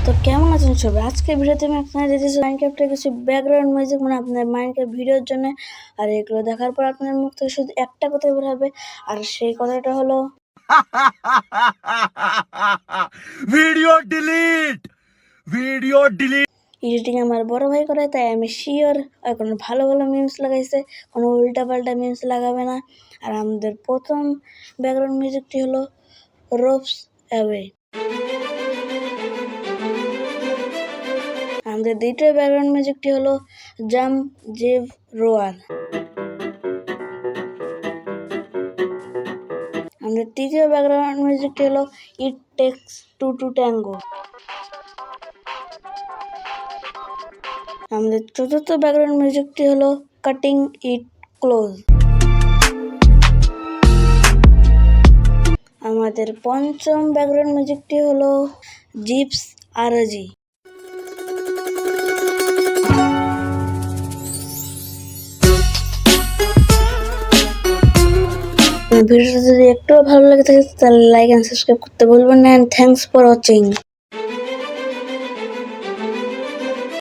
তো কেমন আছেন সবাই? আজকের ভিডিওতে আমি আপনাদের দিতেছি মাইনক্রাফটের কিছু ব্যাকগ্রাউন্ড মিউজিক, মানে আপনার মাইনক্রাফট ভিডিওর জন্য। আর এগুলো দেখার পর আপনার মুখ থেকে শুধু একটা কথাই বের হবে, আর সেই কথাটা হলো video delete. Video delete. Editing আমার বড় ভাই করে, তাই আমি শিওর কোনো ভালো ভালো মিমস লাগাইছে, কোনো উল্টাপাল্টা মিমস লাগাবে না। আর আমাদের প্রথম ব্যাকগ্রাউন্ড মিউজিকটি হলো রোপস অ্যাওয়ে। আমাদের দ্বিতীয় ব্যাকগ্রাউন্ড মিউজিকটি হলো জাম্প জেভ রোয়ার। আমাদের তৃতীয় ব্যাকগ্রাউন্ড মিউজিকটি হলো it takes two to tango. আমাদের চতুর্থ ব্যাকগ্রাউন্ড মিউজিকটি হলো কাটিং ইট ক্লোজ। আমাদের পঞ্চম ব্যাকগ্রাউন্ড মিউজিকটি হলো জিপস আরজি। ভিডিওটা যদি একটু ভালো লাগে থাকে তাহলে লাইক এন্ড সাবস্ক্রাইব করতে ভুলবেন না। Thanks for watching.